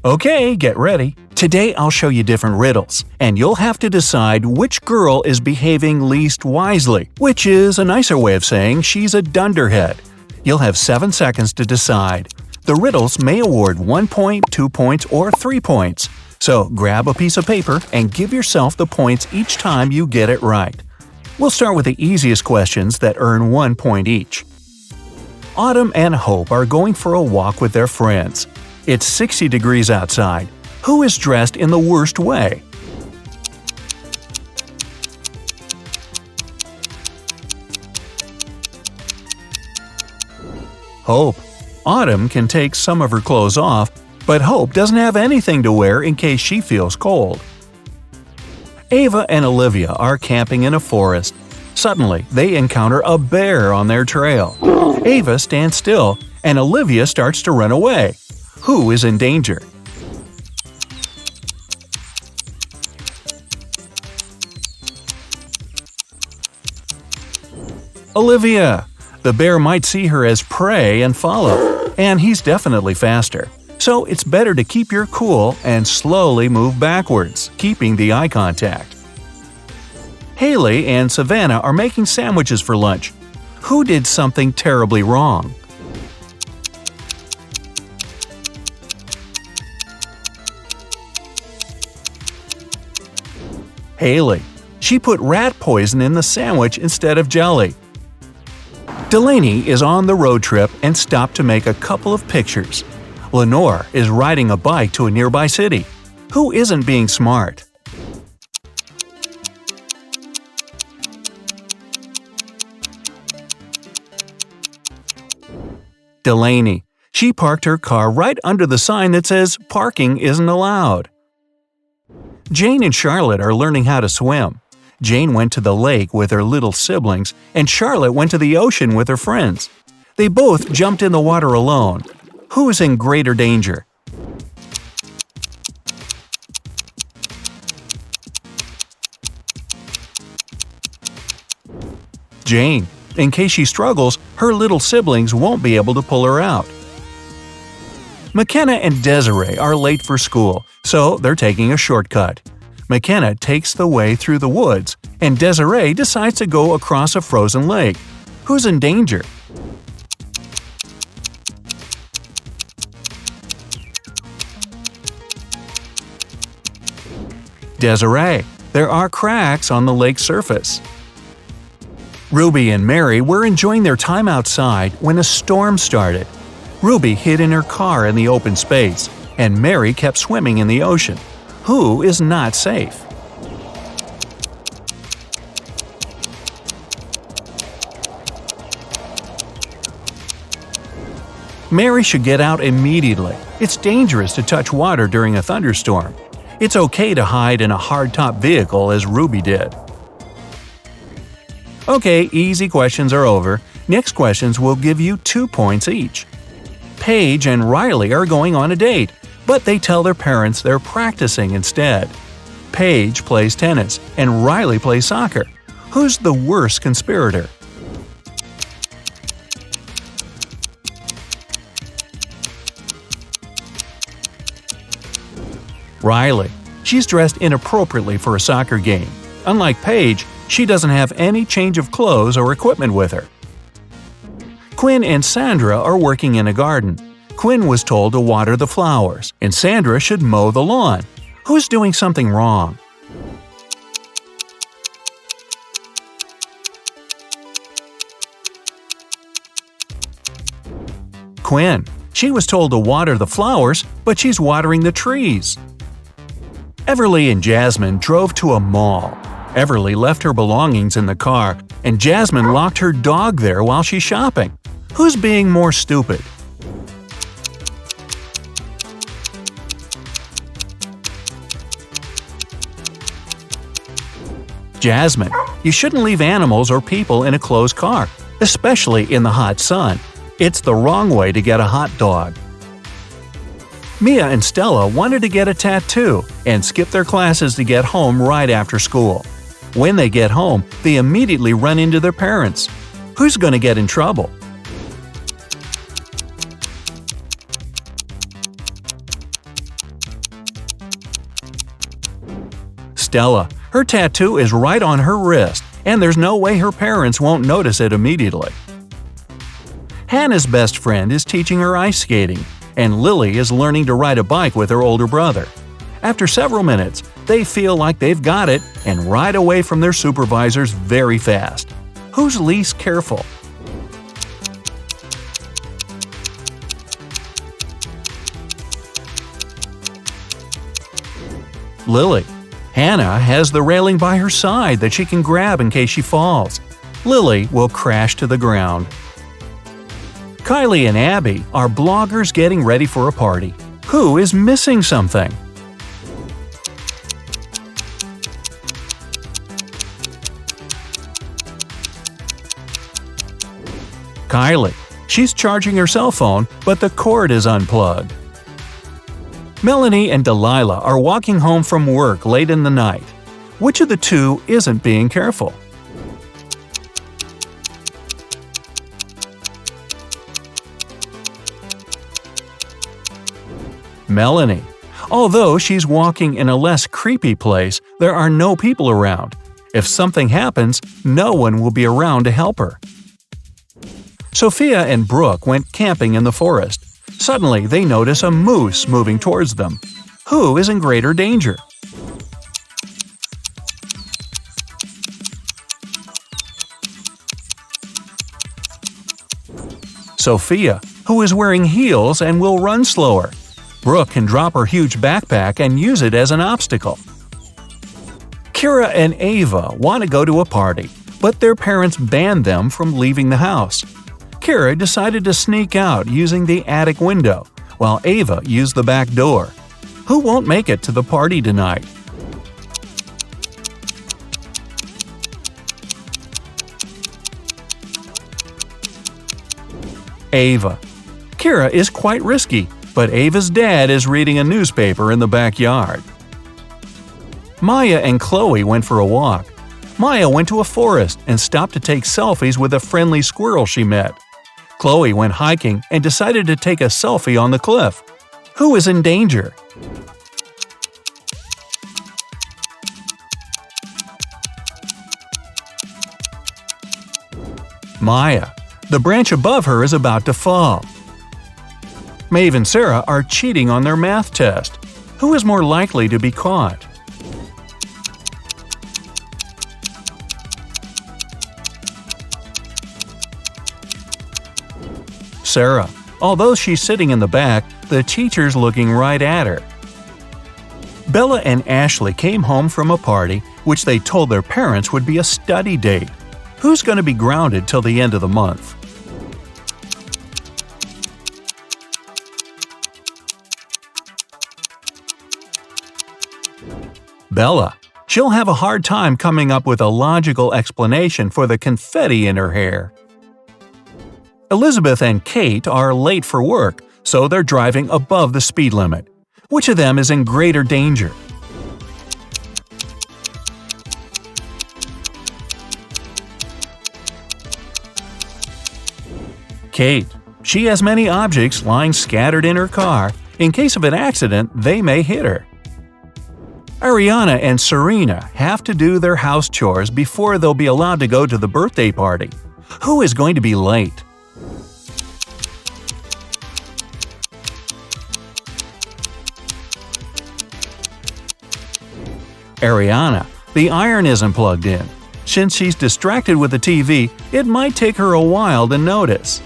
Okay, get ready. Today I'll show you different riddles, and you'll have to decide which girl is behaving least wisely, which is a nicer way of saying she's a dunderhead. You'll have 7 seconds to decide. The riddles may award 1 point, 2 points, or 3 points. So grab a piece of paper and give yourself the points each time you get it right. We'll start with the easiest questions that earn 1 point each. Autumn and Hope are going for a walk with their friends. It's 60 degrees outside. Who is dressed in the worst way? Hope. Autumn can take some of her clothes off, but Hope doesn't have anything to wear in case she feels cold. Ava and Olivia are camping in a forest. Suddenly, they encounter a bear on their trail. Ava stands still, and Olivia starts to run away. Who is in danger? Olivia. The bear might see her as prey and follow, and he's definitely faster. So it's better to keep your cool and slowly move backwards, keeping the eye contact. Hailey and Savannah are making sandwiches for lunch. Who did something terribly wrong? Hailey. She put rat poison in the sandwich instead of jelly. Delaney is on the road trip and stopped to make a couple of pictures. Leonor is riding a bike to a nearby city. Who isn't being smart? Delaney. She parked her car right under the sign that says "Parking isn't allowed." Jane and Charlotte are learning how to swim. Jane went to the lake with her little siblings, and Charlotte went to the ocean with her friends. They both jumped in the water alone. Who is in greater danger? Jane. In case she struggles, her little siblings won't be able to pull her out. Mckenna and Desiree are late for school, so they're taking a shortcut. Mckenna takes the way through the woods, and Desiree decides to go across a frozen lake. Who's in danger? Desiree. There are cracks on the lake's surface. Ruby and Mary were enjoying their time outside when a storm started. Ruby hid in her car in the open space, and Mary kept swimming in the ocean. Who is not safe? Mary should get out immediately. It's dangerous to touch water during a thunderstorm. It's okay to hide in a hardtop vehicle as Ruby did. Okay, easy questions are over. Next questions will give you 2 points each. Paige and Riley are going on a date, but they tell their parents they're practicing instead. Paige plays tennis, and Riley plays soccer. Who's the worst conspirator? Riley. She's dressed inappropriately for a soccer game. Unlike Paige, she doesn't have any change of clothes or equipment with her. Quinn and Sandra are working in a garden. Quinn was told to water the flowers, and Sandra should mow the lawn. Who's doing something wrong? Quinn. She was told to water the flowers, but she's watering the trees. Everly and Jasmine drove to a mall. Everly left her belongings in the car, and Jasmine locked her dog there while she's shopping. Who's being more stupid? Jasmine. You shouldn't leave animals or people in a closed car, especially in the hot sun. It's the wrong way to get a hot dog. Mia and Stella wanted to get a tattoo and skip their classes to get home right after school. When they get home, they immediately run into their parents. Who's going to get in trouble? Stella. Her tattoo is right on her wrist, and there's no way her parents won't notice it immediately. Hannah's best friend is teaching her ice skating, and Lily is learning to ride a bike with her older brother. After several minutes, they feel like they've got it and ride away from their supervisors very fast. Who's least careful? Lily. Hannah has the railing by her side that she can grab in case she falls. Lily will crash to the ground. Kylie and Abby are bloggers getting ready for a party. Who is missing something? Kylie. She's charging her cell phone, but the cord is unplugged. Melanie and Delilah are walking home from work late in the night. Which of the two isn't being careful? Melanie. Although she's walking in a less creepy place, there are no people around. If something happens, no one will be around to help her. Sophia and Brooke went camping in the forest. Suddenly, they notice a moose moving towards them. Who is in greater danger? Sophia, who is wearing heels and will run slower. Brooke can drop her huge backpack and use it as an obstacle. Keira and Eva want to go to a party, but their parents banned them from leaving the house. Keira decided to sneak out using the attic window, while Ava used the back door. Who won't make it to the party tonight? Ava. Keira is quite risky, but Ava's dad is reading a newspaper in the backyard. Maya and Chloe went for a walk. Maya went to a forest and stopped to take selfies with a friendly squirrel she met. Chloe went hiking and decided to take a selfie on the cliff. Who is in danger? Maya. The branch above her is about to fall. Maeve and Sarah are cheating on their math test. Who is more likely to be caught? Sarah. Although she's sitting in the back, the teacher's looking right at her. Bella and Ashley came home from a party which they told their parents would be a study date. Who's going to be grounded till the end of the month? Bella. She'll have a hard time coming up with a logical explanation for the confetti in her hair. Elizabeth and Kate are late for work, so they're driving above the speed limit. Which of them is in greater danger? Kate. She has many objects lying scattered in her car. In case of an accident, they may hit her. Ariana and Serena have to do their house chores before they'll be allowed to go to the birthday party. Who is going to be late? Ariana. The iron isn't plugged in. Since she's distracted with the TV, it might take her a while to notice.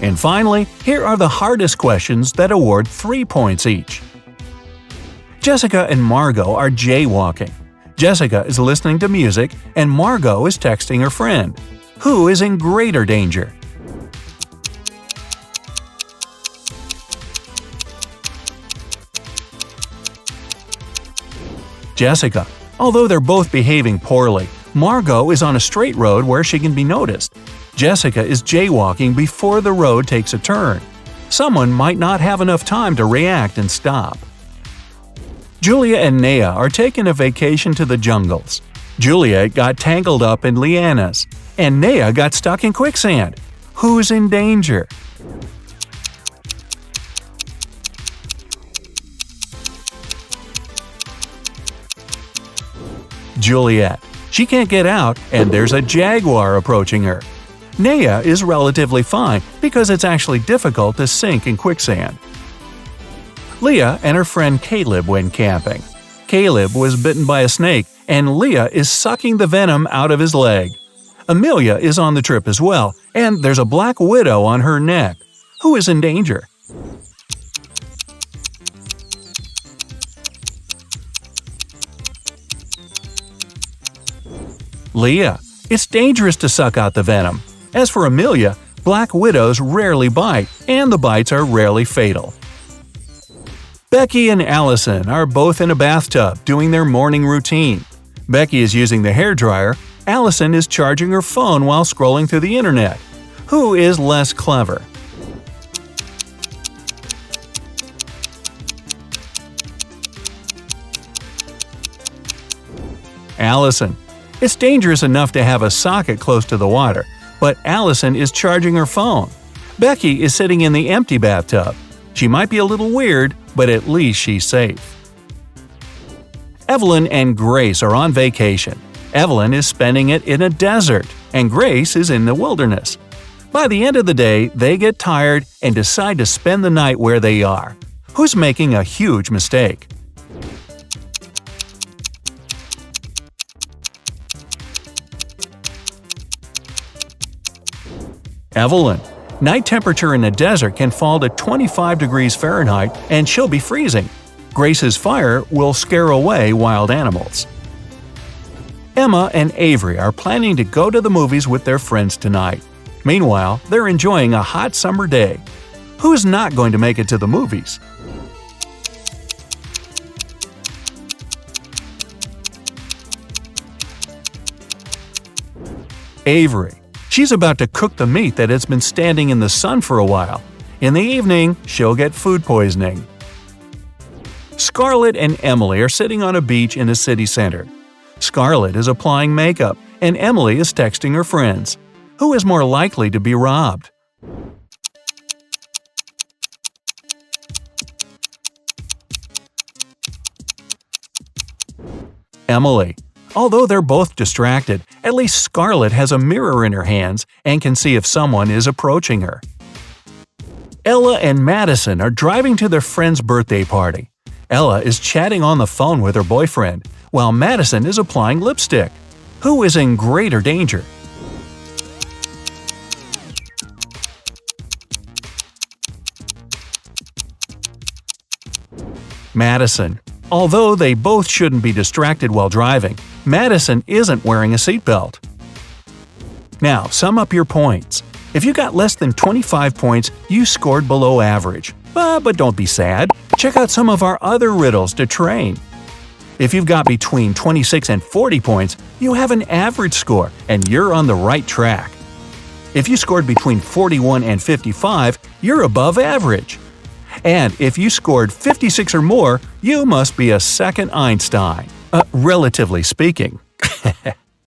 And finally, here are the hardest questions that award 3 points each. Jessica and Margot are jaywalking. Jessica is listening to music and Margot is texting her friend. Who is in greater danger? Jessica. Although they're both behaving poorly, Margot is on a straight road where she can be noticed. Jessica is jaywalking before the road takes a turn. Someone might not have enough time to react and stop. Juliet and Naya are taking a vacation to the jungles. Juliet got tangled up in lianas, and Naya got stuck in quicksand. Who's in danger? Juliet. She can't get out, and there's a jaguar approaching her. Naya is relatively fine because it's actually difficult to sink in quicksand. Leah and her friend Caleb went camping. Caleb was bitten by a snake, and Leah is sucking the venom out of his leg. Amelia is on the trip as well, and there's a black widow on her neck. Who is in danger? Leah. It's dangerous to suck out the venom. As for Amelia, black widows rarely bite, and the bites are rarely fatal. Becky and Alison are both in a bathtub doing their morning routine. Becky is using the hairdryer, Alison is charging her phone while scrolling through the internet. Who is less clever? Alison. It's dangerous enough to have a socket close to the water, but Alison is charging her phone. Becky is sitting in the empty bathtub. She might be a little weird, but at least she's safe. Evelyn and Grace are on vacation. Evelyn is spending it in a desert, and Grace is in the wilderness. By the end of the day, they get tired and decide to spend the night where they are. Who's making a huge mistake? Evelyn. Night temperature in the desert can fall to 25 degrees Fahrenheit and she'll be freezing. Grace's fire will scare away wild animals. Emma and Avery are planning to go to the movies with their friends tonight. Meanwhile, they're enjoying a hot summer day. Who's not going to make it to the movies? Avery. She's about to cook the meat that has been standing in the sun for a while. In the evening, she'll get food poisoning. Scarlett and Emily are sitting on a beach in a city center. Scarlett is applying makeup, and Emily is texting her friends. Who is more likely to be robbed? Emily. Although they're both distracted, at least Scarlett has a mirror in her hands and can see if someone is approaching her. Ella and Madison are driving to their friend's birthday party. Ella is chatting on the phone with her boyfriend, while Madison is applying lipstick. Who is in greater danger? Madison. Although they both shouldn't be distracted while driving, Madison isn't wearing a seatbelt. Now, sum up your points. If you got less than 25 points, you scored below average. But don't be sad. Check out some of our other riddles to train. If you've got between 26 and 40 points, you have an average score and you're on the right track. If you scored between 41 and 55, you're above average. And if you scored 56 or more, you must be a second Einstein. Relatively speaking.